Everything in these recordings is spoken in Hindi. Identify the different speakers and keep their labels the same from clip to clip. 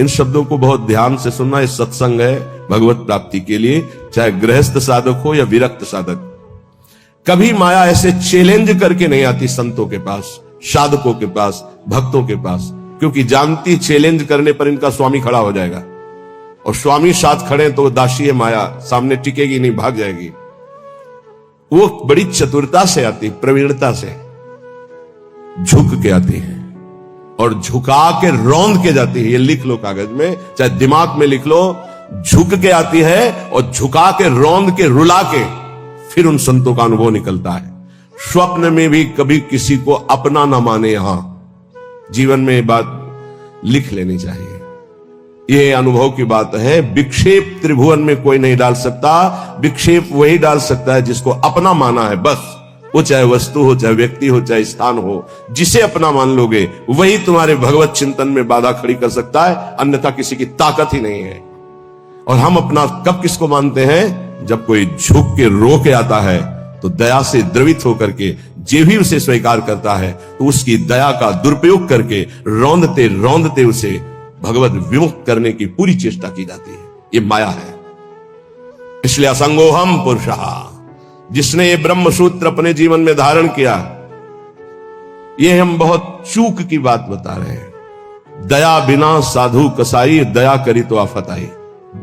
Speaker 1: इन शब्दों को बहुत ध्यान से सुनना। ये सत्संग है भगवत प्राप्ति के लिए, चाहे गृहस्थ साधक हो या विरक्त साधक। कभी माया ऐसे चैलेंज करके नहीं आती संतों के पास, साधकों के पास, भक्तों के पास, क्योंकि जानती चैलेंज करने पर इनका स्वामी खड़ा हो जाएगा, और स्वामी साथ खड़े तो दासी है माया, सामने टिकेगी नहीं, भाग जाएगी। वो बड़ी चतुरता से आती, प्रवीणता से झुक के आती है और झुका के रौंद के जाती है। ये लिख लो कागज में, चाहे दिमाग में लिख लो। झुक के आती है और झुका के रौंद के रुला के फिर उन संतों का अनुभव निकलता है। स्वप्न में भी कभी किसी को अपना ना माने। यहां जीवन में ये बात लिख लेनी चाहिए, ये अनुभव की बात है। विक्षेप त्रिभुवन में कोई नहीं डाल सकता, विक्षेप वही डाल सकता है जिसको अपना माना है बस। वो चाहे वस्तु हो, चाहे व्यक्ति हो, चाहे स्थान हो, जिसे अपना मान लोगे वही तुम्हारे भगवत चिंतन में बाधा खड़ी कर सकता है, अन्यथा किसी की ताकत ही नहीं है। और हम अपना कब किसको मानते हैं? जब कोई झुक के रो के आता है तो दया से द्रवित होकर के जे भी उसे स्वीकार करता है तो उसकी दया का दुरुपयोग करके रौंदते रौंदते उसे भगवत विमुक्त करने की पूरी चेष्टा की जाती है। ये माया है। इसलिए असंगोहम पुरुषः, जिसने ये ब्रह्म सूत्र अपने जीवन में धारण किया, ये हम बहुत चूक की बात बता रहे हैं। दया बिना साधु कसाई, दया करी तो आफत आई।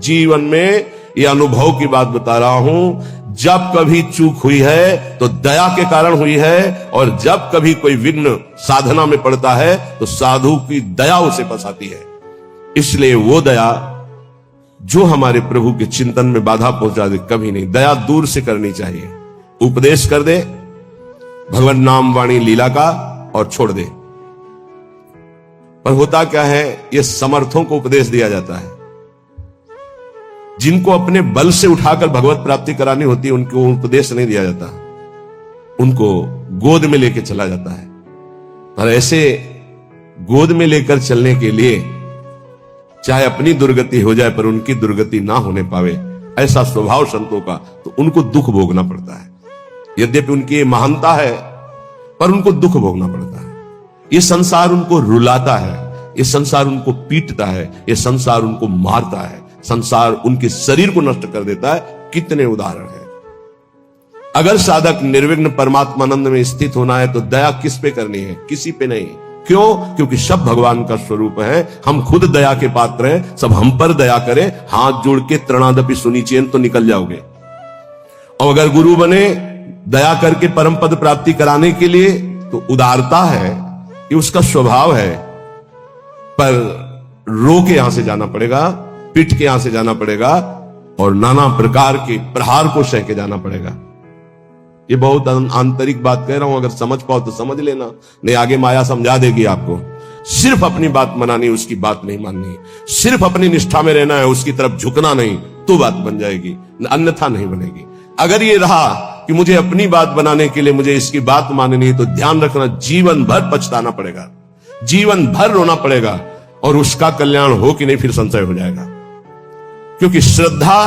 Speaker 1: जीवन में ये अनुभव की बात बता रहा हूं। जब कभी चूक हुई है तो दया के कारण हुई है, और जब कभी कोई विघ्न साधना में पड़ता है तो साधु की दया उसे फंसाती है। इसलिए वो दया जो हमारे प्रभु के चिंतन में बाधा पहुंचा दे, कभी नहीं। दया दूर से करनी चाहिए। उपदेश कर दे भगवान नाम वाणी लीला का और छोड़ दे। पर होता क्या है, ये समर्थों को उपदेश दिया जाता है। जिनको अपने बल से उठाकर भगवत प्राप्ति करानी होती है उनको उपदेश नहीं दिया जाता, उनको गोद में लेकर चला जाता है। पर ऐसे गोद में लेकर चलने के लिए चाहे अपनी दुर्गति हो जाए पर उनकी दुर्गति ना होने पावे, ऐसा स्वभाव संतों का, तो उनको दुख भोगना पड़ता है। यद्यपि उनकी महानता है पर उनको दुख भोगना पड़ता है। ये संसार उनको रुलाता है, ये संसार उनको पीटता है, ये संसार उनको मारता है, संसार उनके शरीर को नष्ट कर देता है। कितने उदाहरण हैं। अगर साधक निर्विघ्न परमात्मानंद में स्थित होना है तो दया किस पे करनी है? किसी पे नहीं। क्यों? क्योंकि सब भगवान का स्वरूप है। हम खुद दया के पात्र हैं। सब हम पर दया करें, हाथ जोड़ के तृणादपि सुनिचेन तो निकल जाओगे। और अगर गुरु बने दया करके परम पद प्राप्ति कराने के लिए, तो उदारता है, ये उसका स्वभाव है। पर रो के यहां से जाना पड़ेगा, पिट के यहां से जाना पड़ेगा, और नाना प्रकार के प्रहार को सह के जाना पड़ेगा। ये बहुत आंतरिक बात कह रहा हूं, अगर समझ पाओ तो समझ लेना, नहीं आगे माया समझा देगी आपको। सिर्फ अपनी बात मनानी, उसकी बात नहीं माननी। सिर्फ अपनी निष्ठा में रहना है, उसकी तरफ झुकना नहीं, तो बात बन जाएगी, अन्यथा नहीं बनेगी। अगर ये रहा कि मुझे अपनी बात बनाने के लिए मुझे इसकी बात माननी है, तो ध्यान रखना जीवन भर पछताना पड़ेगा, जीवन भर रोना पड़ेगा, और उसका कल्याण हो कि नहीं फिर संशय हो जाएगा। क्योंकि श्रद्धा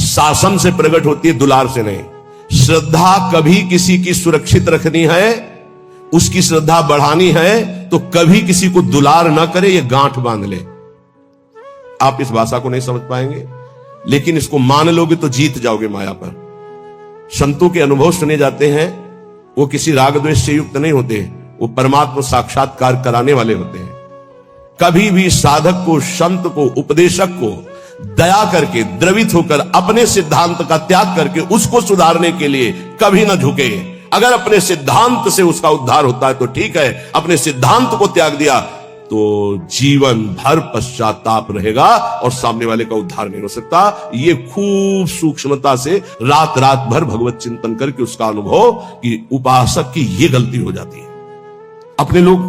Speaker 1: शासन से प्रकट होती है, दुलार से नहीं। श्रद्धा कभी किसी की सुरक्षित रखनी है, उसकी श्रद्धा बढ़ानी है, तो कभी किसी को दुलार ना करे, ये गांठ बांध ले। आप इस भाषा को नहीं समझ पाएंगे, लेकिन इसको मान लोगे तो जीत जाओगे माया पर। संतों के अनुभव सुने जाते हैं, वो किसी राग द्वेष से युक्त नहीं होते, वो परमात्मा साक्षात्कार कराने वाले होते हैं। कभी भी साधक को, संत को, उपदेशक को दया करके, द्रवित होकर, अपने सिद्धांत का त्याग करके उसको सुधारने के लिए कभी ना झुके। अगर अपने सिद्धांत से उसका उद्धार होता है तो ठीक है, अपने सिद्धांत को त्याग दिया तो जीवन भर पश्चाताप रहेगा और सामने वाले का उद्धार नहीं हो सकता। ये खूब सूक्ष्मता से रात रात भर भगवत चिंतन करके उसका अनुभव कि उपासक की ये गलती हो जाती है। अपने लोग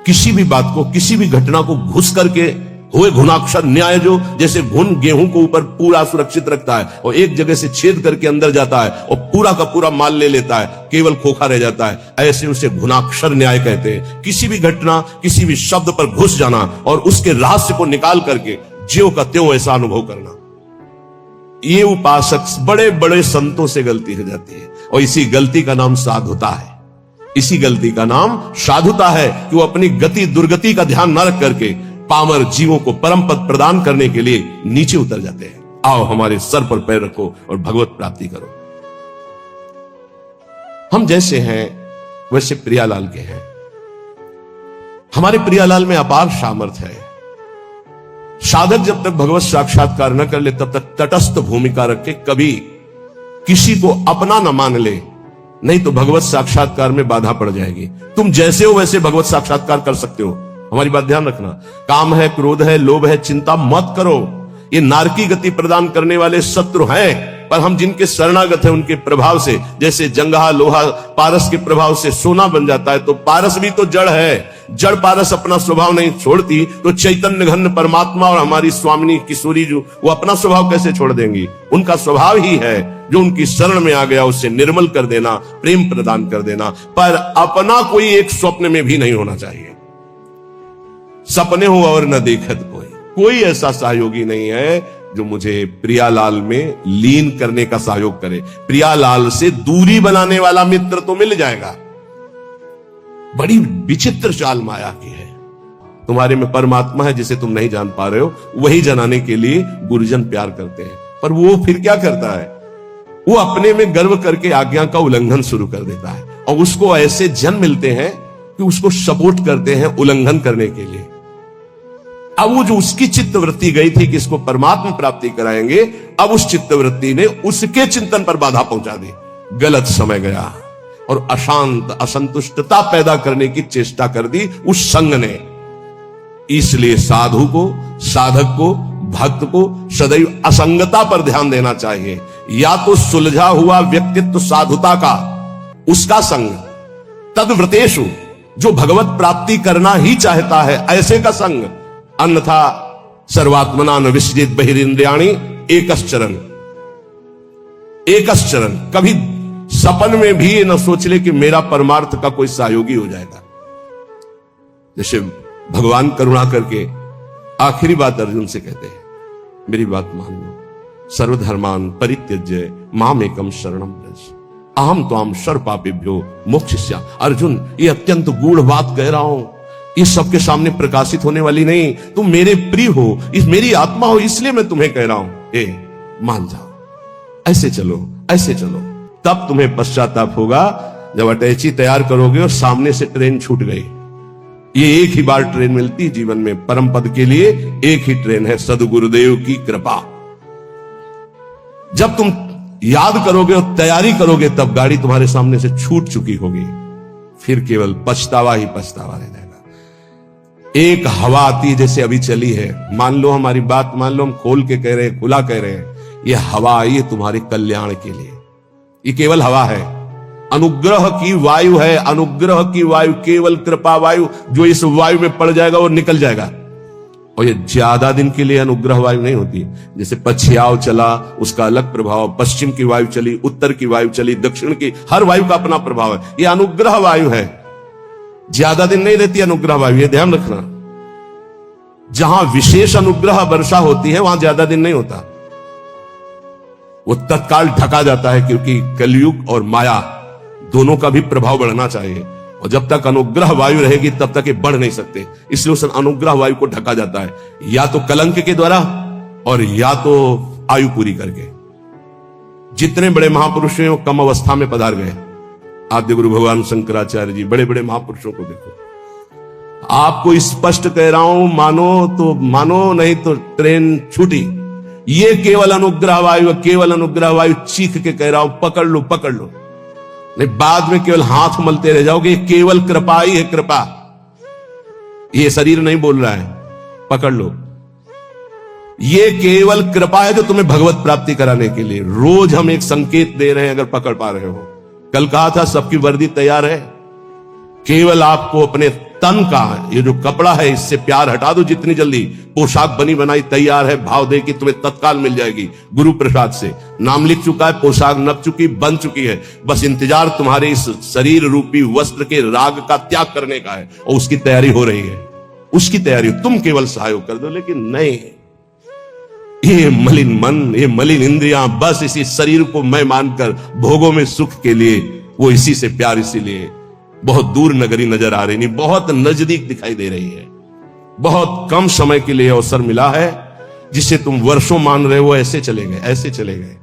Speaker 1: किसी भी बात को, किसी भी घटना को घुस करके हुए घुनाक्षर न्याय, जो जैसे घुन गेहूं को ऊपर पूरा सुरक्षित रखता है और एक जगह से छेद करके अंदर जाता है और पूरा का पूरा माल ले लेता है, केवल खोखा रह जाता है, ऐसे उसे घुनाक्षर न्याय कहते हैं। किसी भी घटना, किसी भी शब्द पर घुस जाना और उसके रहस्य को निकाल करके ज्यों का त्यों ऐसा अनुभव करना, ये उपासक बड़े बड़े संतों से गलती हो जाती है। और इसी गलती का नाम साधुता है। इसी गलती का नाम साधुता है कि वो अपनी गति दुर्गति का ध्यान न रख करके पामर जीवों को परम पद प्रदान करने के लिए नीचे उतर जाते हैं। आओ हमारे सर पर पैर रखो और भगवत प्राप्ति करो। हम जैसे हैं वैसे प्रियालाल के हैं। हमारे प्रियालाल में अपार सामर्थ्य है। साधक जब तक भगवत साक्षात्कार न कर ले तब तक तटस्थ भूमिका रखे, कभी किसी को अपना न मान ले, नहीं तो भगवत साक्षात्कार में बाधा पड़ जाएगी। तुम जैसे हो वैसे भगवत साक्षात्कार कर सकते हो। हमारी बात ध्यान रखना। काम है, क्रोध है, लोभ है, चिंता मत करो। ये नारकी गति प्रदान करने वाले शत्रु हैं, पर हम जिनके शरणागत हैं उनके प्रभाव से, जैसे जंगहा लोहा पारस के प्रभाव से सोना बन जाता है, तो पारस भी तो जड़ है। जड़ पारस अपना स्वभाव नहीं छोड़ती तो चैतन्य घन परमात्मा और हमारी स्वामिनी किशोरी जो, वो अपना स्वभाव कैसे छोड़ देंगी? उनका स्वभाव ही है जो उनकी शरण में आ गया उससे निर्मल कर देना, प्रेम प्रदान कर देना। पर अपना कोई एक स्वप्न में भी नहीं होना चाहिए। सपने हो और न देखत कोई ऐसा सहयोगी नहीं है जो मुझे प्रियालाल में लीन करने का सहयोग करे। प्रियालाल से दूरी बनाने वाला मित्र तो मिल जाएगा। बड़ी विचित्र चाल माया की है। तुम्हारे में परमात्मा है जिसे तुम नहीं जान पा रहे हो, वही जनाने के लिए गुरुजन प्यार करते हैं। पर वो फिर क्या करता है? वो अपने में गर्व करके आज्ञा का उल्लंघन शुरू कर देता है, और उसको ऐसे जन मिलते हैं कि उसको सपोर्ट करते हैं उल्लंघन करने के लिए। अब वो जो उसकी चित्तवृत्ति गई थी कि इसको परमात्मा प्राप्ति कराएंगे, अब उस चित्तवृत्ति ने उसके चिंतन पर बाधा पहुंचा दी। गलत समय गया और अशांत असंतुष्टता पैदा करने की चेष्टा कर दी उस संग ने। इसलिए साधु को, साधक को, भक्त को सदैव असंगता पर ध्यान देना चाहिए। या तो सुलझा हुआ व्यक्तित्व साधुता का, उसका संग, तद्व्रतेषु जो भगवत प्राप्ति करना ही चाहता है ऐसे का संग, अन्यथा सर्वात्मना न विसृजित बहिरिंद्रियाणि एकश्चरण। एकश्चरण, कभी सपन में भी न सोच ले कि मेरा परमार्थ का कोई सहयोगी हो जाएगा। जैसे भगवान करुणा करके आखिरी बात अर्जुन से कहते हैं, मेरी बात मान लो, सर्वधर्मान परित्यज्य मामेकम शरणम व्रज अहम त्वाम सर्वपापेभ्यो मोक्षयिष्यामि। अर्जुन, ये अत्यंत गूढ़ बात कह रहा हूं, ये सबके सामने प्रकाशित होने वाली नहीं। तुम मेरे प्रिय हो, इस मेरी आत्मा हो, इसलिए मैं तुम्हें कह रहा हूं, मान जाओ, ऐसे चलो, ऐसे चलो। तब तुम्हें पश्चाताप होगा जब अटैची तैयार करोगे और सामने से ट्रेन छूट गई। ये एक ही बार ट्रेन मिलती जीवन में, परम पद के लिए एक ही ट्रेन है, सद्गुरुदेव की कृपा। जब तुम याद करोगे और तैयारी करोगे तब गाड़ी तुम्हारे सामने से छूट चुकी होगी, फिर केवल पछतावा ही पछतावा रह जाएगा। एक हवा आती है जैसे अभी चली है, मान लो हमारी बात मान लो, हम खोल के कह रहे हैं, खुला कह रहे हैं, ये हवा आई है तुम्हारे कल्याण के लिए। ये केवल हवा है, अनुग्रह की वायु है, अनुग्रह की वायु, केवल कृपा वायु। जो इस वायु में पड़ जाएगा वो निकल जाएगा, और ये ज्यादा दिन के लिए अनुग्रह वायु नहीं होती। जैसे पछियाव चला उसका अलग प्रभाव, पश्चिम की वायु चली, उत्तर की वायु चली, दक्षिण की, हर वायु का अपना प्रभाव है। ये अनुग्रह वायु है, ज्यादा दिन नहीं रहती अनुग्रह वायु, ये ध्यान रखना। जहां विशेष अनुग्रह वर्षा होती है वहां ज्यादा दिन नहीं होता, वो तत्काल ढका जाता है, क्योंकि कलयुग और माया दोनों का भी प्रभाव बढ़ना चाहिए, और जब तक अनुग्रह वायु रहेगी तब तक ये बढ़ नहीं सकते। इसलिए उस अनुग्रह वायु को ढका जाता है, या तो कलंक के द्वारा और या तो आयु पूरी करके। जितने बड़े महापुरुष हैं वो कम अवस्था में पधार गए। आद्य गुरु भगवान शंकराचार्य जी, बड़े बड़े महापुरुषों को देखो। आपको स्पष्ट कह रहा हूं, मानो तो मानो, नहीं तो ट्रेन छूटी। ये केवल अनुग्रह वायु, केवल अनुग्रह वायु, चीख के कह रहा हूं, पकड़ लो, पकड़ लो, नहीं बाद में केवल हाथ मलते रह जाओगे। केवल कृपा ही है, कृपा। ये शरीर नहीं बोल रहा है, पकड़ लो। ये केवल कृपा है जो तुम्हें भगवत प्राप्ति कराने के लिए। रोज हम एक संकेत दे रहे हैं, अगर पकड़ पा रहे हो। कल कहा था सबकी वर्दी तैयार है, केवल आपको अपने तन का ये जो कपड़ा है इससे प्यार हटा दो जितनी जल्दी। पोशाक बनी बनाई तैयार है, भाव दे कि तुम्हें तत्काल मिल जाएगी गुरु प्रसाद से। नाम लिख चुका है, पोशाक नप चुकी, बन चुकी है, बस इंतजार तुम्हारे इस शरीर रूपी वस्त्र के राग का त्याग करने का है, और उसकी तैयारी हो रही है। उसकी तैयारी तुम केवल सहयोग कर दो। लेकिन नहीं, ये मलिन मन, ये मलिन इंद्रियां बस इसी शरीर को मैं मानकर भोगों में सुख के लिए, वो इसी से प्यार, इसीलिए बहुत दूर नगरी नजर आ रही नहीं, बहुत नजदीक दिखाई दे रही है। बहुत कम समय के लिए अवसर मिला है, जिसे तुम वर्षों मान रहे हो, ऐसे चले गए, ऐसे चले गए।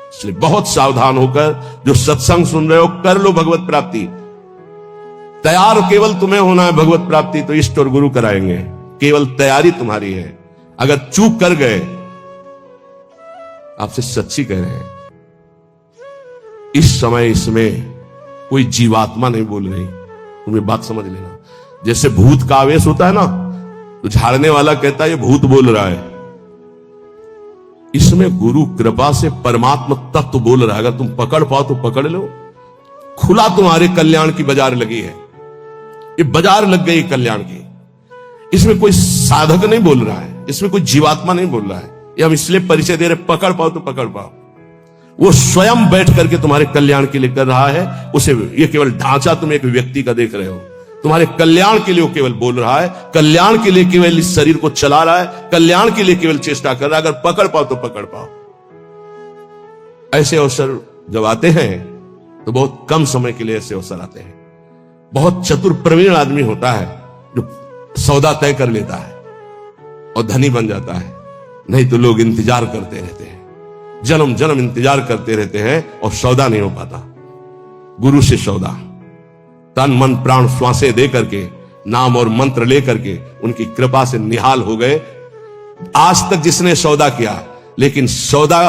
Speaker 1: इसलिए बहुत सावधान होकर जो सत्संग सुन रहे हो, कर लो भगवत प्राप्ति। तैयार केवल तुम्हें होना है भगवत प्राप्ति, तो इष्ट और गुरु कराएंगे, केवल तैयारी तुम्हारी है। अगर चूक कर गए, आपसे सच्ची कह रहे हैं, इस समय इसमें कोई जीवात्मा नहीं बोल रही, तुम्हें बात समझ लेना। जैसे भूत का आवेश होता है ना, तो झाड़ने वाला कहता है ये भूत बोल रहा है, इसमें गुरु कृपा से परमात्मा तत्व बोल रहा है। अगर तुम पकड़ पाओ तो पकड़ लो। खुला तुम्हारे कल्याण की बाजार लगी है, ये बाजार लग गई कल्याण की। इसमें कोई साधक नहीं बोल रहा है, इसमें कोई जीवात्मा नहीं बोल रहा है, ये हम इसलिए परिचय दे रहे, पकड़ पाओ तो पकड़ पाओ। वो स्वयं बैठ करके तुम्हारे कल्याण के लिए कर रहा है। उसे ये केवल ढांचा तुम एक व्यक्ति का देख रहे हो, तुम्हारे कल्याण के लिए वो केवल बोल रहा है, कल्याण के लिए केवल इस शरीर को चला रहा है, कल्याण के लिए केवल चेष्टा कर रहा है। अगर पकड़ पाओ तो पकड़ पाओ। ऐसे अवसर जब आते हैं तो बहुत कम समय के लिए ऐसे अवसर आते हैं। बहुत चतुर प्रवीण आदमी होता है जो सौदा तय कर लेता है और धनी बन जाता है, नहीं तो लोग इंतजार करते रहते हैं, जन्म जन्म इंतजार करते रहते हैं और सौदा नहीं हो पाता। गुरु से सौदा, तन मन प्राण श्वासें दे करके, नाम और मंत्र लेकर के उनकी कृपा से निहाल हो गए। आज तक जिसने सौदा किया, लेकिन सौदा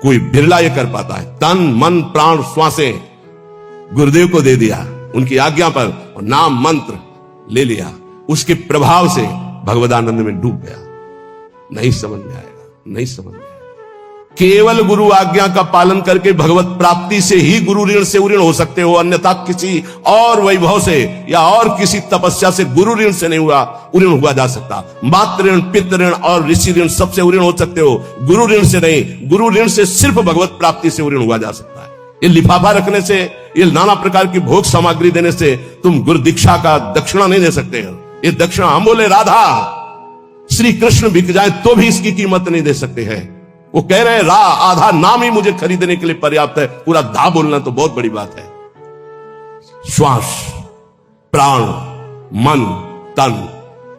Speaker 1: कोई बिरला ये कर पाता है। तन मन प्राण श्वासें गुरुदेव को दे दिया, उनकी आज्ञा पर, और नाम मंत्र ले लिया, उसके प्रभाव से भगवदानंद में डूब गया। नहीं समझ में आएगा, नहीं समझ में आएगा। केवल गुरु आज्ञा का पालन करके भगवत प्राप्ति से ही गुरु ऋण से उऋण हो सकते हो, अन्यथा किसी और वैभव से या और किसी तपस्या से गुरु ऋण से नहीं उऋण हुआ जा सकता। मातृ ऋण, पितृ ऋण और ऋषि ऋण सबसे उऋण हो सकते हो, गुरु ऋण से नहीं। गुरु ऋण से सिर्फ भगवत प्राप्ति से उऋण हुआ जा सकता है। ये लिफाफा रखने से, ये नाना प्रकार की भोग सामग्री देने से तुम गुरु दीक्षा का दक्षिणा नहीं दे सकते हो। ये दक्षिणा, हम बोले राधा श्री कृष्ण बिक जाए तो भी इसकी कीमत नहीं दे सकते हैं। वो कह रहे हैं आधा नाम ही मुझे खरीदने के लिए पर्याप्त है, पूरा धा बोलना तो बहुत बड़ी बात है। श्वास, प्राण, मन,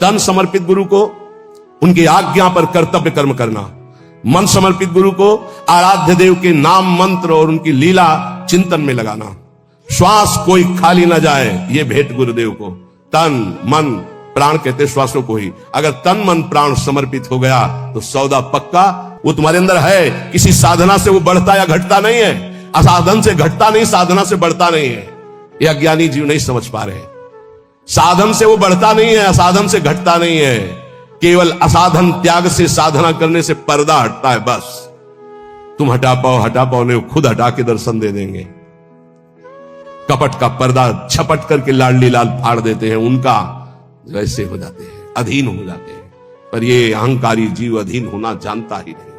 Speaker 1: तन समर्पित गुरु को, उनकी आज्ञा पर कर्तव्य कर्म करना। मन समर्पित गुरु को आराध्य देव के नाम मंत्र और उनकी लीला चिंतन में लगाना। श्वास कोई खाली ना जाए, ये भेंट गुरुदेव को। तन मन प्राण कहते श्वासों को ही। अगर तन मन प्राण समर्पित हो गया तो सौदा पक्का। वो तुम्हारे अंदर है, किसी साधना से वो बढ़ता या घटता नहीं है, असाधन से घटता नहीं, साधना से बढ़ता नहीं है। ये अज्ञानी जीव नहीं समझ पा रहे। साधन से वो बढ़ता नहीं है, असाधन से घटता नहीं है। केवल असाधन त्याग से साधना करने से पर्दा हटता है, बस। तुम हटा पाओ नहीं, खुद हटा के दर्शन दे देंगे। कपट का पर्दा झपट करके लाडली लाल फाड़ देते हैं, उनका वैसे हो जाते हैं, अधीन हो जाते हैं। पर ये अहंकारी जीव अधीन होना जानता ही नहीं है।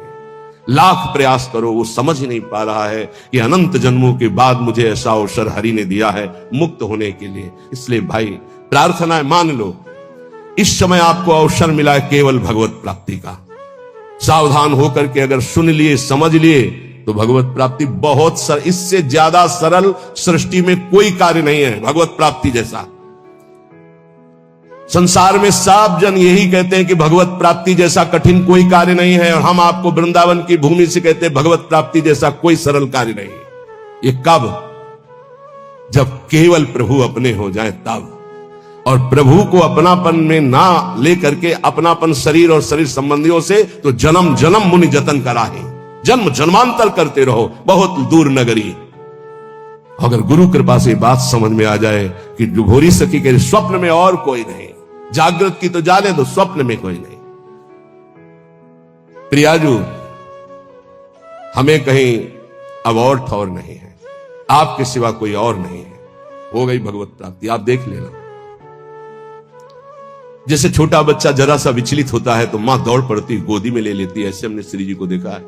Speaker 1: लाख प्रयास करो, वो समझ ही नहीं पा रहा है कि अनंत जन्मों के बाद मुझे ऐसा अवसर हरि ने दिया है मुक्त होने के लिए। इसलिए भाई प्रार्थना है, मान लो इस समय आपको अवसर मिला है केवल भगवत प्राप्ति का। सावधान होकर के अगर सुन लिए, समझ लिए, तो भगवत प्राप्ति बहुत इससे ज्यादा सरल सृष्टि में कोई कार्य नहीं है भगवत प्राप्ति जैसा। संसार में सब जन यही कहते हैं कि भगवत प्राप्ति जैसा कठिन कोई कार्य नहीं है, और हम आपको वृंदावन की भूमि से कहते हैं भगवत प्राप्ति जैसा कोई सरल कार्य नहीं है। ये कब? जब केवल प्रभु अपने हो जाए तब। और प्रभु को अपनापन में ना लेकर के अपनापन शरीर और शरीर संबंधियों से, तो जन्म जन्म मुनि जतन कराहे, जन्म जन्मांतर करते रहो, बहुत दूर नगरी। अगर गुरु कृपा से बात समझ में आ जाए कि घोरी सखी के स्वप्न में और कोई नहीं, जागृत की तो जाने दो, स्वप्न में कोई नहीं। प्रियाजू, हमें कहीं अब और ठौर नहीं है, आपके सिवा कोई और नहीं है। हो गई भगवत प्राप्ति, आप देख लेना। जैसे छोटा बच्चा जरा सा विचलित होता है तो मां दौड़ पड़ती, गोदी में ले लेती है, ऐसे हमने श्री जी को देखा है।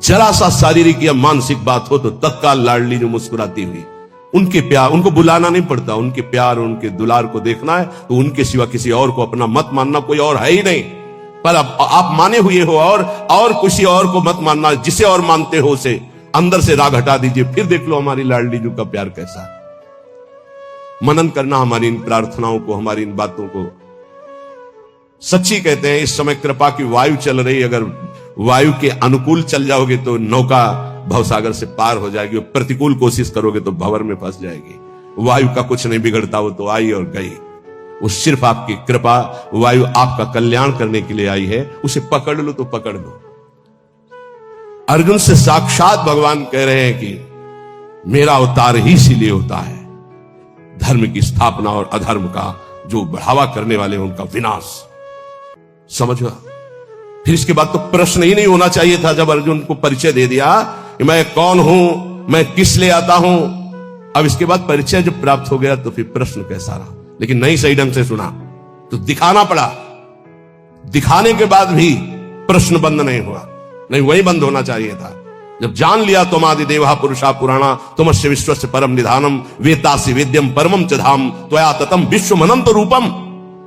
Speaker 1: जरा सा शारीरिक या मानसिक बात हो तो तत्काल लाडली जो मुस्कुराती हुई, उनके प्यार, उनको बुलाना नहीं पड़ता, उनके प्यार उनके दुलार को देखना है तो उनके सिवा किसी और को अपना मत मानना, कोई और है ही नहीं। पर अब आप माने हुए हो और किसी और को मत मानना, जिसे और मानते हो उसे अंदर से राग हटा दीजिए, फिर देख लो हमारी लाडली जी का प्यार कैसा है। मनन करना हमारी इन प्रार्थनाओं को, हमारी इन बातों को, सच्ची कहते हैं इस समय कृपा की वायु चल रही, अगर वायु के अनुकूल चल जाओगे तो नौका भवसागर से पार हो जाएगी, और प्रतिकूल कोशिश करोगे तो भंवर में फंस जाएगी। वायु का कुछ नहीं बिगड़ता, वो तो आई और गई। वो सिर्फ आपकी कृपा, वायु आपका कल्याण करने के लिए आई है, उसे पकड़ लो तो पकड़ लो। अर्जुन से साक्षात भगवान कह रहे हैं कि मेरा अवतार ही इसीलिए होता है, धर्म की स्थापना और अधर्म का जो बढ़ावा करने वाले हैं उनका विनाश। समझा? फिर इसके बाद तो प्रश्न ही नहीं होना चाहिए था जब अर्जुन को परिचय दे दिया कि मैं कौन हूं, मैं किस लिए आता हूं। अब इसके बाद परिचय जब प्राप्त हो गया तो फिर प्रश्न कैसा रहा, लेकिन नहीं सही ढंग से सुना तो दिखाना पड़ा। दिखाने के बाद भी प्रश्न बंद नहीं हुआ, नहीं वही बंद होना चाहिए था। जब जान लिया तुमादि देवा पुरुषा पुराणा तुमस्य विश्वस्य परम निधानम वेतासि वेद्यम परमम च धाम त्वया ततम विश्वमनंत रूपम।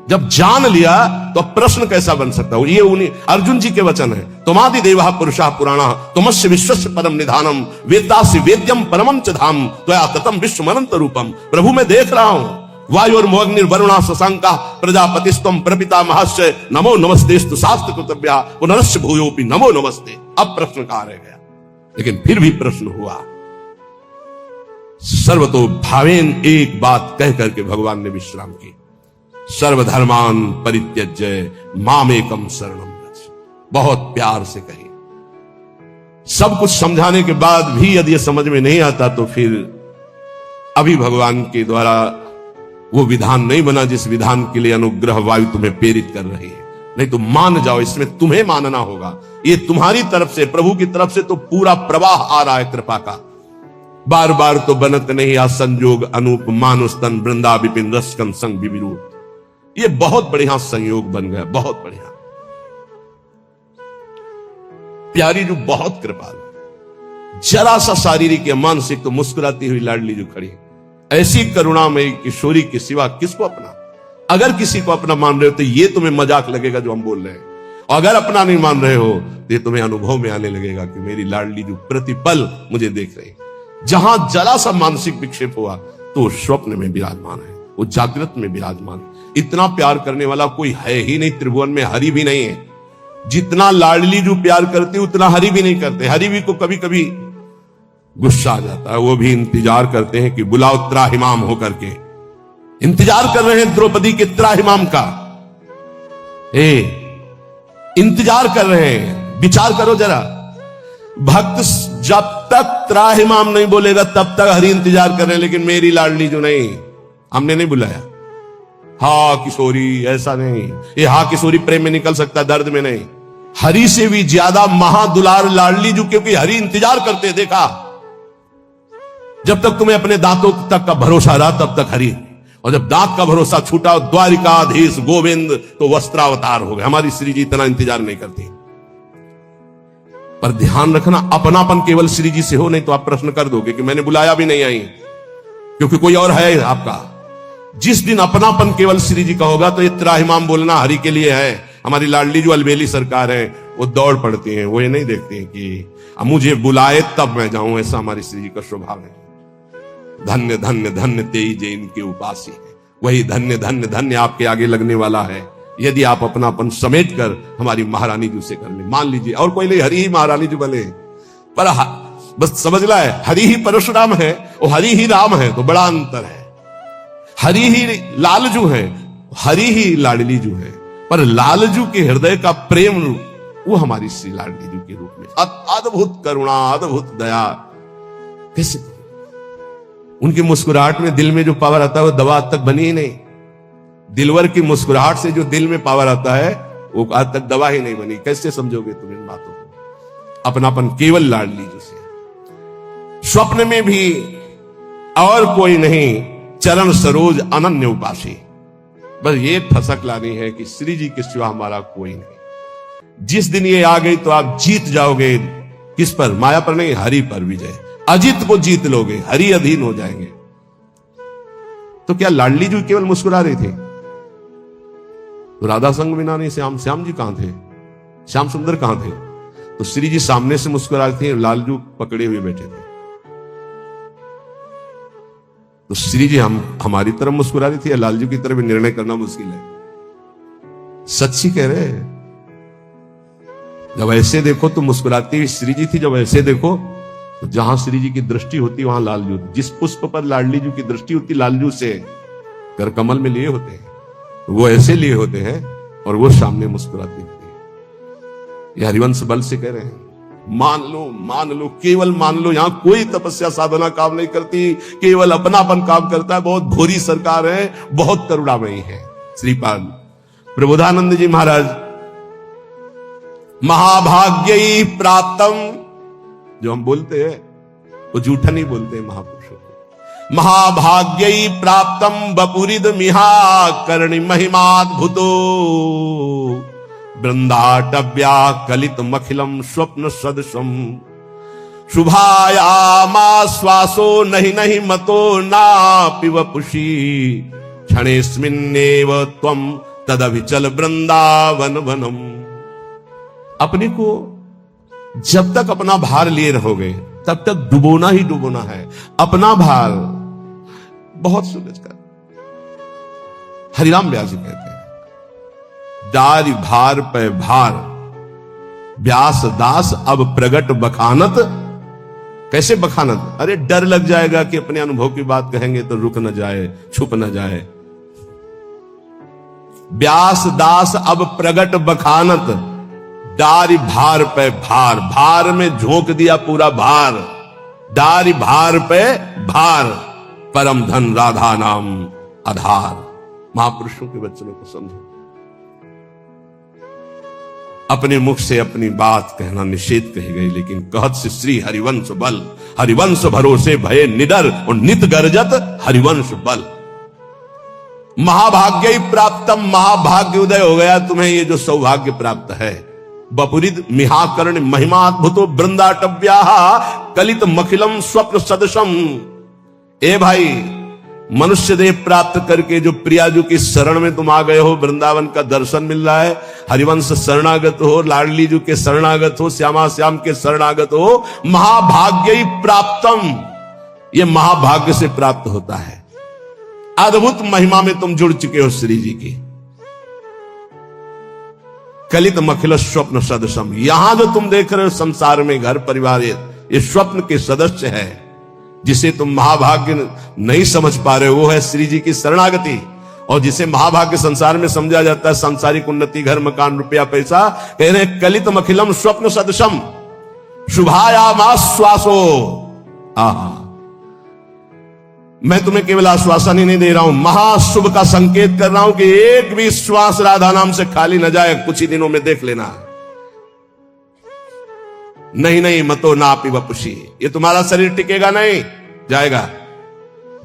Speaker 1: जब जान लिया तो प्रश्न कैसा बन सकता है? ये उन्हीं अर्जुन जी के वचन है, तुमादि देवा पुरुषा पुराणा तुमस्य विश्वस्य परम निधानम वेतासि वेद्यम परमम च धाम त्वया ततम विश्वमनंत रूपम। प्रभु मैं देख रहा हूं, वायुर्मोग्निर्वरुणा शशांका प्रजापतिस्त्वं प्रपिता महस्य नमो नमस्तेस्तु शास्त्र कृतव्या पुनरस्य भूयोपि नमो नमस्ते। अब प्रश्न कहां रह गया? लेकिन फिर भी प्रश्न हुआ। सर्वतो भावेन एक बात कह करके भगवान ने विश्राम की, सर्वधर्मान परित्यज्य मामेकम शरणम व्रज। बहुत प्यार से कही। सब कुछ समझाने के बाद भी यदि यह समझ में नहीं आता तो फिर अभी भगवान के द्वारा वो विधान नहीं बना जिस विधान के लिए अनुग्रह वायु तुम्हें प्रेरित कर रही है। नहीं तो मान जाओ, इसमें तुम्हें मानना होगा। ये तुम्हारी तरफ से, प्रभु की तरफ से तो पूरा प्रवाह आ रहा है कृपा का। बार बार तो बनत नहीं आ संजोग अनूप मानुस्तन वृंदा विपिन रसकन संग विविरूप। ये बहुत बढ़िया संयोग बन गया, बहुत बढ़िया। प्यारी जो बहुत कृपालु, जरा सा शारीरिक या मानसिक तो मुस्कुराती हुई लाडली जो खड़ी, ऐसी करुणामयी किशोरी के सिवा किसको अपना? अगर किसी को अपना मान रहे हो तो ये तुम्हें मजाक लगेगा जो हम बोल रहे हैं, और अगर अपना नहीं मान रहे हो तो ये तुम्हें अनुभव में आने लगेगा कि मेरी लाडली जो प्रतिपल मुझे देख रही। जहां जरा सा मानसिक विक्षेप हुआ तो स्वप्न में विराजमान है, वो जागृत में विराजमान। इतना प्यार करने वाला कोई है ही नहीं त्रिभुवन में, हरि भी नहीं है। जितना लाडली जो प्यार करती उतना हरि भी नहीं करते। हरि भी को कभी कभी गुस्सा आ जाता है, वो भी इंतजार करते हैं कि बुलाओ त्राहिमाम होकर के। इंतजार कर रहे हैं द्रौपदी के त्राहिमाम का। इंतजार कर रहे हैं। विचार करो जरा, भक्त जब तक त्राहिमाम नहीं बोलेगा तब तक हरि इंतजार कर रहे हैं, लेकिन मेरी लाडली जो नहीं, हमने नहीं बुलाया। हा किशोरी, ऐसा नहीं। ये हा किशोरी प्रेम में निकल सकता है, दर्द में नहीं। हरि से भी ज्यादा महादुलार लाडली जो, क्योंकि हरि इंतजार करते। देखा, जब तक तुम्हें अपने दांतों तक का भरोसा रहा तब तक हरि, और जब दांत का भरोसा छूटा द्वारिकाधीश गोविंद तो वस्त्रावतार हो गए। हमारी श्री जी इतना इंतजार नहीं करती। पर ध्यान रखना, अपनापन केवल श्री जी से हो, नहीं तो आप प्रश्न कर दोगे कि मैंने बुलाया भी नहीं आई, क्योंकि कोई और है आपका। जिस दिन अपनापन केवल श्री जी का होगा तो ये त्राहिमाम बोलना हरि के लिए है। हमारी लाडली जो अलबेली सरकार है वो दौड़ पड़ती है, वो ये नहीं देखती है कि मुझे बुलाए तब मैं जाऊं। ऐसा हमारी श्री जी का स्वभाव है। धन्य धन्य धन्य तेई जे इनके उपासी है, वही धन्य धन्य धन्य आपके आगे लगने वाला है यदि आप अपनापन समेट कर हमारी महारानी जी से कर ले। मान लीजिए और कोई नहीं, हरि ही महारानी जी बने, पर बस समझ ला है, हरि ही परशुराम है और हरि ही राम है, तो बड़ा अंतर है। हरि ही लालजू है, हरि ही लाडली जू है, पर लालजू के हृदय का प्रेम वो हमारी श्री लाडली जू के रूप में। अद्भुत करुणा, अद्भुत दया। कैसे उनकी मुस्कुराहट में दिल में जो पावर आता है वो दवा आज तक बनी ही नहीं। दिलवर की मुस्कुराहट से जो दिल में पावर आता है वो आज तक दवा ही नहीं बनी। कैसे समझोगे तुम इन बातों को? अपनापन केवल लाडली जी से। स्वप्न में भी और कोई नहीं, चरण सरोज अनन्य उपासी। बस ये ठसक लानी है कि श्री जी के सिवा हमारा कोई नहीं। जिस दिन ये आ गई तो आप जीत जाओगे। किस पर? माया पर नहीं, हरि पर विजय। अजित को जीत लोगे, हरि अधीन हो जाएंगे। तो क्या लाडली जी केवल मुस्कुरा रही थी? तो राधा संग बिना नहीं श्याम, श्याम जी कहां थे? श्याम सुंदर कहां थे? तो श्री जी सामने से मुस्कुरा रही थी, लालजू पकड़े हुए बैठे थे। तो श्री जी हमारी तरफ मुस्कुरा रही थी या लालजू की तरफ? निर्णय करना मुश्किल है। सच्ची कह रहे हैं। जब ऐसे देखो तो मुस्कुराती हुई श्री जी थी, जब ऐसे देखो तो जहां श्री जी की दृष्टि होती वहां लालजू, जिस पुष्प पर लाडली जी की दृष्टि होती लालजू से कर कमल में लिए होते हैं, वो ऐसे लिए होते हैं और वो सामने मुस्कुराती होती है। ये हरिवंश बल से कह रहे हैं। मान लो, केवल मान लो। यहां कोई तपस्या साधना काम नहीं करती, केवल अपनापन काम करता है। बहुत भोरी सरकार है, बहुत करुणामयी है। श्रीपाद प्रबोधानंद जी महाराज, महाभाग्यई प्राप्तम, जो हम बोलते हैं वो झूठा नहीं बोलते हैं महापुरुषों को। महाभाग्यई प्राप्तम बपुरिद मिहा करणी महिमाद्भुतो वृंदाटव्या कलित मखिलम स्वप्न सदृशम शुभायामाश्वासो नहीं नहीं मतो नापि वपुषी क्षणेस्मिन्नेव त्वं तदभिचल वृंदावन वनम। अपने को जब तक अपना भार लिए रहोगे तब तक डुबोना ही डुबोना है। अपना भार बहुत सुलझ कर। हरिराम व्यास जी कहते हैं, डारी भार पे भार व्यास दास अब प्रगट बखानत। कैसे बखानत? अरे डर लग जाएगा कि अपने अनुभव की बात कहेंगे तो रुक न जाए, छुप न जाए। व्यास दास अब प्रगट बखानत, डारी भार पे भार, भार में झोंक दिया पूरा भार। डारी भार पे भार, परम धन राधा नाम आधार। महापुरुषों के वचनों को समझो। अपने मुख से अपनी बात कहना निषेध कही गई, लेकिन कहत से श्री हरिवंश बल, हरिवंश भरोसे भये निडर और नित गर्जत हरिवंश बल। महाभाग्य प्राप्तम, महाभाग्य उदय हो गया तुम्हें, ये जो सौभाग्य प्राप्त है। बपुरिद मिहाकर्ण महिमाद्भुतो वृंदाटव्या कलित मखिलम स्वप्न सदृशम। ए भाई, मनुष्य देह प्राप्त करके जो प्रियाजू की शरण में तुम आ गए हो, वृंदावन का दर्शन मिल रहा है, हरिवंश शरणागत हो, लाडली जी के शरणागत हो, श्यामा श्याम के शरणागत हो। महाभाग्य प्राप्तम, ये महाभाग्य से प्राप्त होता है। अद्भुत महिमा में तुम जुड़ चुके हो श्री जी की। कलित मखिल स्वप्न सदृशम, यहां जो तुम देख रहे हो संसार में घर परिवार, ये स्वप्न के सदस्य है। जिसे तुम महाभाग्य नहीं समझ पा रहे हो वो है श्री जी की शरणागति। और जिसे महाभाग्य संसार में समझा जाता है सांसारिक उन्नति, घर मकान रुपया पैसा, कह रहे कलित मखिलम स्वप्न सदृशम शुभायामाश्वासो। आहा, मैं तुम्हें केवल आश्वासन ही नहीं दे रहा हूं, महाशुभ का संकेत कर रहा हूं कि एक भी श्वास राधा नाम से खाली न जाए। कुछ ही दिनों में देख लेना। नहीं नहीं मतो नापि वपुषी, ये तुम्हारा शरीर टिकेगा नहीं, जाएगा।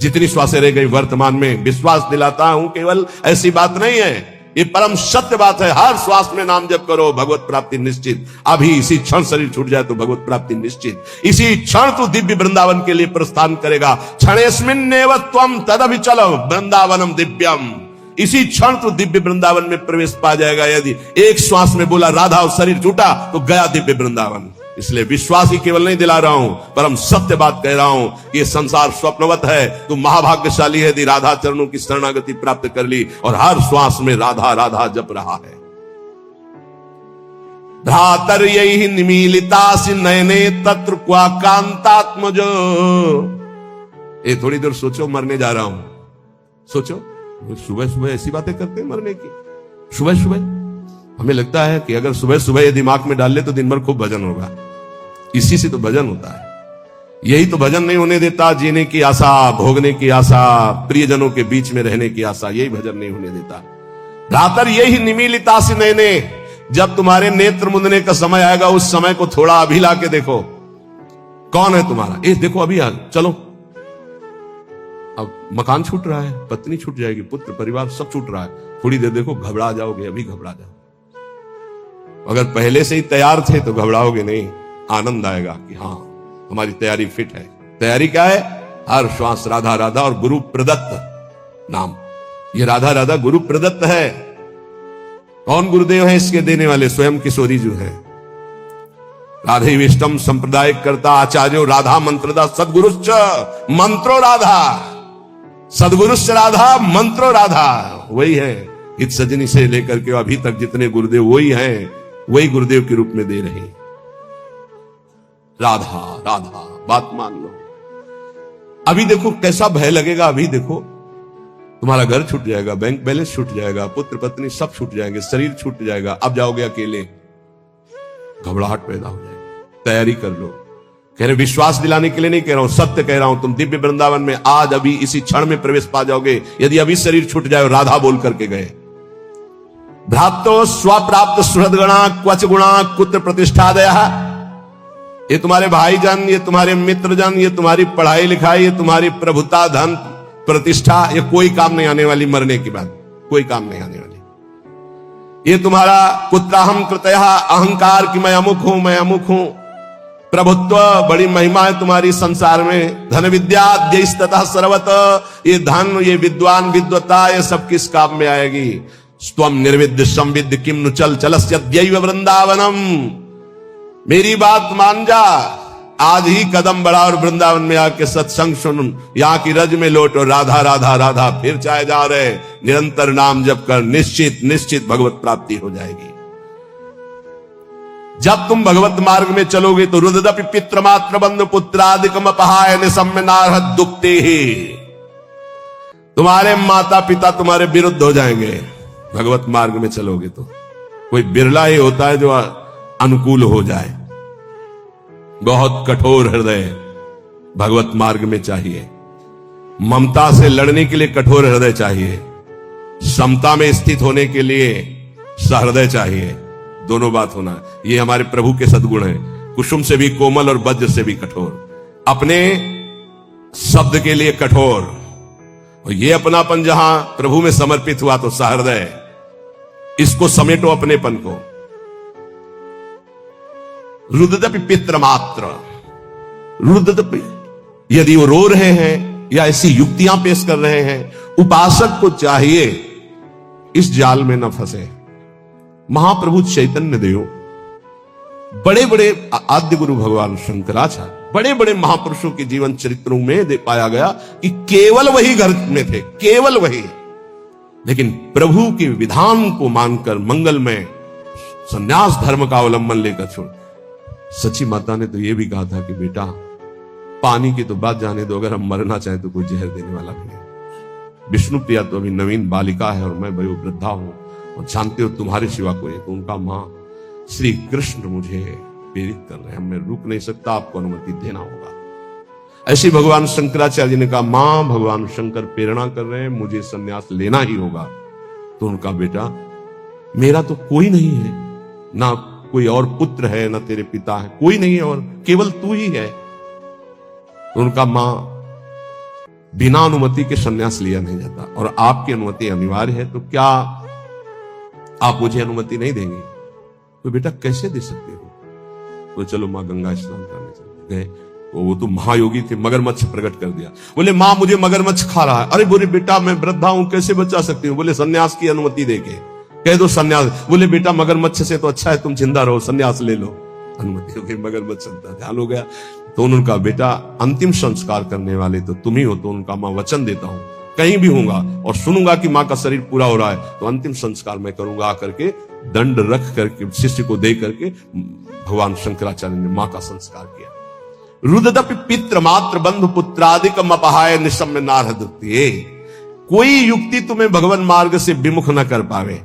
Speaker 1: जितनी श्वासें रह गई वर्तमान में, विश्वास दिलाता हूं केवल ऐसी बात नहीं है, ये परम सत्य बात है। हर श्वास में नाम जप करो, भगवत प्राप्ति निश्चित। अभी इसी क्षण शरीर छूट जाए तो भगवत प्राप्ति निश्चित। इसी क्षण तू दिव्य वृंदावन के लिए प्रस्थान करेगा। क्षणेस्मिन्नेव त्वं तदभिचल वृंदावनम दिव्यम। इसी क्षण तू दिव्य वृंदावन में प्रवेश पा जाएगा। यदि एक श्वास में बोला राधा और शरीर छूटा तो गया दिव्य वृंदावन। इसलिए विश्वास ही केवल नहीं दिला रहा हूं, परम सत्य बात कह रहा हूं कि ये संसार स्वप्नवत है। तू महाभाग्यशाली है यदि राधा चरणों की शरणागति प्राप्त कर ली और हर श्वास में राधा राधा जप रहा है। भ्रातर यही निमीलितासि नयने तत्र क्वा कांतात्मजो। ये थोड़ी देर सोचो, मरने जा रहा हूं। सोचो, सुबह सुबह ऐसी बातें करते हैं मरने की। सुबह सुबह हमें लगता है कि अगर सुबह सुबह ये दिमाग में डाल ले तो दिन भर खूब भजन होगा। इसी से तो भजन होता है। यही तो भजन नहीं होने देता, जीने की आशा, भोगने की आशा, प्रियजनों के बीच में रहने की आशा, यही भजन नहीं होने देता। भ्रातर यही निमीलितासि नयने, जब तुम्हारे नेत्र मुंदने का समय आएगा उस समय को थोड़ा अभी ला के देखो। कौन है तुम्हारा? देखो अभी चलो। अब मकान छूट रहा है, पत्नी छूट जाएगी, पुत्र परिवार सब छूट रहा है। थोड़ी देर देखो, घबरा जाओगे, अभी घबरा जाओ। अगर पहले से ही तैयार थे तो घबराओगे नहीं, आनंद आएगा कि हाँ हमारी तैयारी फिट है। तैयारी क्या है? हर श्वास राधा राधा और गुरु प्रदत्त नाम। ये राधा राधा गुरु प्रदत्त है। कौन गुरुदेव है इसके देने वाले? स्वयं किशोरी जो है। राधे विष्टम संप्रदाय करता आचार्यो राधा मंत्रदा सदगुरुश्च मंत्रो राधा। सदगुरुश्च राधा मंत्रो राधा, वही है हित सजनी से लेकर के अभी तक जितने गुरुदेव वही हैं, वही गुरुदेव के रूप में दे रहे। राधा राधा बात मान लो। अभी देखो कैसा भय लगेगा, अभी देखो तुम्हारा घर छूट जाएगा, बैंक बैलेंस छूट जाएगा, पुत्र पत्नी सब छूट जाएंगे, शरीर छूट जाएगा, अब जाओगे अकेले, घबराहट पैदा हो जाएगी। तैयारी कर लो। कह रहे विश्वास दिलाने के लिए नहीं कह रहा हूं, सत्य कह रहा हूं। तुम दिव्य वृंदावन में आज अभी इसी क्षण में प्रवेश पा जाओगे यदि अभी शरीर छूट जाए। राधा बोल करके गए। भ्रातो स्वप्राप्त सुहृदगणा क्वच गुणा कुत्र प्रतिष्ठा दया। ये तुम्हारे भाईजन, ये तुम्हारे मित्रजन, ये तुम्हारी पढ़ाई लिखाई, ये तुम्हारी प्रभुता, धन, प्रतिष्ठा, ये कोई काम नहीं आने वाली। मरने के बाद कोई काम नहीं आने वाली। ये तुम्हारा कुत्राहम कृतया अहंकार कि मैं अमुक हूं, मैं अमुक हूं, प्रभुत्व, बड़ी महिमा है तुम्हारी संसार में। धन विद्या जयस्ततः सर्वत, ये धन, ये विद्वान, विद्वता, ये सब किस काम में आएगी। स्वम निर्विद्य संविद्य किम नु चल चलस्यद्यैव वृंदावनम। मेरी बात मान जा, आज ही कदम बढ़ा और वृंदावन में आके सत्संग सुन, यहां की रज में लौट और राधा राधा राधा फिर चाहे जा रहे, निरंतर नाम जप कर, निश्चित निश्चित भगवत प्राप्ति हो जाएगी। जब तुम भगवत मार्ग में चलोगे तो रुददपि पित्र मात्र बंधु पुत्रादिकम अपहाय निसम्य नारहत दुखते ही। तुम्हारे माता पिता तुम्हारे विरुद्ध हो जाएंगे भगवत मार्ग में चलोगे तो। कोई बिरला ही होता है जो अनुकूल हो जाए। बहुत कठोर हृदय भगवत मार्ग में चाहिए। ममता से लड़ने के लिए कठोर हृदय चाहिए, समता में स्थित होने के लिए सहृदय चाहिए। दोनों बात होना, ये हमारे प्रभु के सद्गुण हैं। कुसुम से भी कोमल और वज्र से भी कठोर, अपने शब्द के लिए कठोर, और ये अपनापन जहां प्रभु में समर्पित हुआ तो सहृदय। इसको समेटो अपनेपन को। रुददपि पित्र मात्र, रुददपि, यदि वो रो रहे हैं या ऐसी युक्तियां पेश कर रहे हैं, उपासक को चाहिए इस जाल में न फंसे। महाप्रभु चैतन्य देव, बड़े बड़े आद्य गुरु भगवान शंकराचार्य, बड़े बड़े महापुरुषों के जीवन चरित्रों में दे पाया गया कि केवल वही घर में थे, केवल वही, लेकिन प्रभु के विधान को मानकर मंगलमय संन्यास धर्म का अवलंबन लेकर छोड़। सची माता ने तो यह भी कहा था कि बेटा पानी की तो बात जाने दो, अगर हम मरना चाहें तो कोई जहर देने वाला भी नहीं। विष्णु प्रिया तो अभी नवीन बालिका है और मैं वयोवृद्धा हूं, और जानते हो तुम्हारे सिवा कोई। तो उनका मां श्री कृष्ण मुझे प्रेरित कर रहे हैं, मैं रुक नहीं सकता, आपको अनुमति देना होगा। ऐसे भगवान शंकराचार्य जी ने कहा, मां भगवान शंकर प्रेरणा कर रहे हैं, मुझे संन्यास लेना ही होगा। तो उनका बेटा मेरा तो कोई नहीं है, ना कोई और पुत्र है, ना तेरे पिता है, कोई नहीं है और केवल तू ही है। तो उनका मां बिना अनुमति के संन्यास लिया नहीं जाता, और आपकी अनुमति अनिवार्य है, तो क्या आप मुझे अनुमति नहीं देंगे? तो बेटा कैसे दे सकते हो? तो चलो मां गंगा स्नान करने चले गए। वो तो महायोगी थे, मगरमच्छ प्रकट कर दिया। बोले मां मुझे मगरमच्छ खा रहा है। अरे बोले बेटा मैं वृद्धा हूं, कैसे बचा सकती हूँ? बोले सन्यास की अनुमति देके कह दो सन्यास। बोले बेटा मगरमच्छ से तो अच्छा है तुम जिंदा रहो, सन्यास ले लो। अनुमति हो गई, मगरमच्छ ध्यान हो गया। तो उन्होंने कहा बेटा अंतिम संस्कार करने वाले तो तुम ही हो। तो उनका मां वचन देता हूं कहीं भी होऊंगा और सुनूंगा कि मां का शरीर पूरा हो रहा है तो अंतिम संस्कार मैं करूंगा। आकर के दंड रख करके शिष्य को दे करके भगवान शंकराचार्य ने मां का संस्कार किया। रुददपि पित्र मात्र बंधु पुत्रादिकम अपहाय निशम्य नारहदृत्ये। कोई युक्ति तुम्हें भगवान मार्ग से विमुख न कर पावे।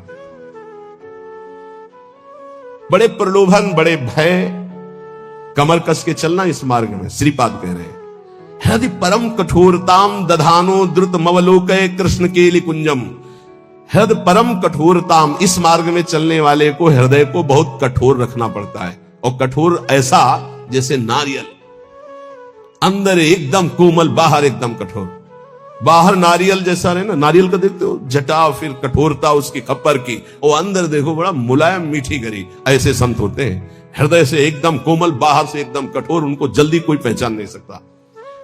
Speaker 1: बड़े प्रलोभन, बड़े भय, कमर कस के चलना इस मार्ग में। श्रीपाद कह रहे हैं, हृदय परम कठोरताम दधानो द्रुत मवलोकय कृष्ण केलि कुंजम। हृदय परम कठोरताम, इस मार्ग में चलने वाले को हृदय को बहुत कठोर रखना पड़ता है, और कठोर ऐसा जैसे नारियल, अंदर एकदम कोमल, बाहर एकदम कठोर। बाहर नारियल जैसा रहे ना, नारियल का देखते हो जटा, फिर कठोरता उसकी खप्पर की, और अंदर देखो बड़ा मुलायम मीठी गरी। ऐसे संत होते हैं, हृदय से एकदम कोमल, बाहर से एकदम कठोर, उनको जल्दी कोई पहचान नहीं सकता।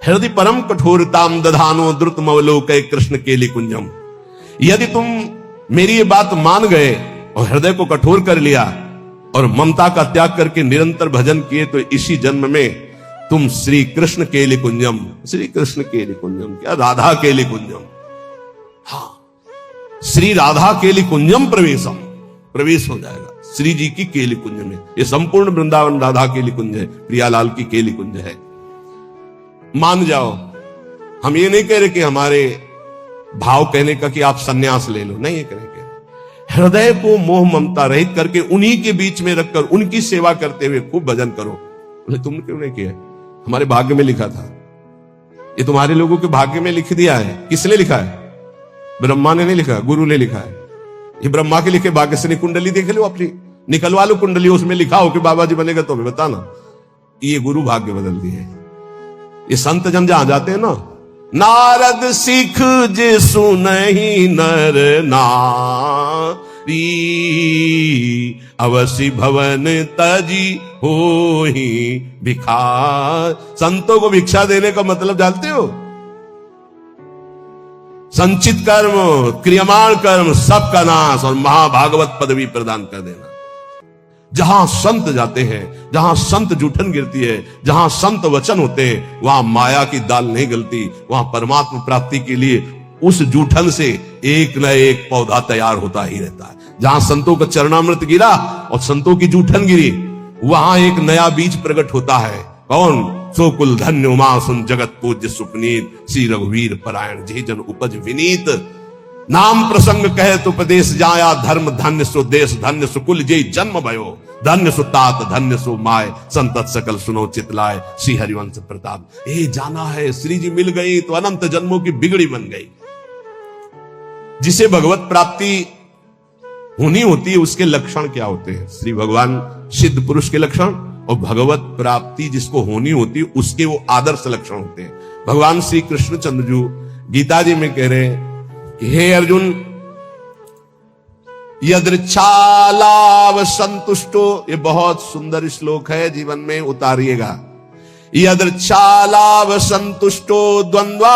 Speaker 1: हृदय परम कठोरताम दधानो द्रुत मवलोकय कृष्ण केलि कुंजम। यदि तुम मेरी ये बात मान गए और हृदय को कठोर कर लिया और ममता का त्याग करके निरंतर भजन किए, तो इसी जन्म में तुम श्री कृष्ण केलि कुंजम, श्री कृष्ण केलि कुंजम क्या, राधा केलि कुंजम, हाँ श्री राधा केली कुंजम प्रवेशम, प्रवेश हो जाएगा श्री जी की केली कुंज में। ये संपूर्ण वृंदावन राधा केली कुंज है, प्रियालाल की केली कुंज है। मान जाओ, हम ये नहीं कह रहे कि हमारे भाव कहने का कि आप सन्यास ले लो, नहीं ये कह रहे। हृदय को मोह ममता रहित करके उन्हीं के बीच में रखकर उनकी सेवा करते हुए खूब भजन करो। बोले तुमने क्यों नहीं किया? हमारे भाग्य में लिखा था। ये तुम्हारे लोगों के भाग्य में लिख दिया है। किसने लिखा है? ब्रह्मा ने नहीं लिखा, गुरु ने लिखा है। ये ब्रह्मा के लिखे भाग्य से कुंडली देख लो अपनी, निकलवा लो कुंडली, उसमें लिखा हो कि बाबा जी बनेगा तो हमें बताना। ये गुरु भाग्य बदल दिए। ये संत जन जहां जाते हैं ना, नारद सिख जे सुनहि नर नारी, अवसि भवन तजी होहि भिखार। संतों को भिक्षा देने का मतलब जानते हो? संचित कर्म, क्रियमाण कर्म सबका नाश और महाभागवत पदवी प्रदान कर देना। जहां संत जाते हैं, जहां संत जूठन गिरती है, जहां संत वचन होते हैं, वहां माया की दाल नहीं गलती। वहां परमात्मा प्राप्ति के लिए उस जूठन से एक न एक पौधा तैयार होता ही रहता है। जहां संतों का चरणामृत गिरा और संतों की जूठन गिरी, वहां एक नया बीज प्रकट होता है। कौन? सो कुल धन्य उमा सुन जगत पूज्य सुपनीत, श्री रघुवीर परायण जे जन उपज विनीत। नाम प्रसंग कहे तो प्रदेश जाया, धर्म धन्य सो देश धन्य सो कुल जे जन्म भयो, धन्य सो तात धन्य सो माय, संतत सकल सुनो चितलाय, श्री हरिवंश प्रताप। ये जाना है श्री जी मिल गई तो अनंत जन्मों की बिगड़ी बन गई। जिसे भगवत प्राप्ति होनी होती है उसके लक्षण क्या होते हैं? श्री भगवान सिद्ध पुरुष के लक्षण और भगवत प्राप्ति जिसको होनी होती है उसके वो आदर्श लक्षण होते हैं। भगवान श्री कृष्ण चंद्र जी गीता जी में कह रहे हैं कि हे अर्जुन, यदृच्छालाव संतुष्टो, ये बहुत सुंदर श्लोक है, जीवन में उतारिएगा। यदृच्छालाव संतुष्टो द्वंद्वा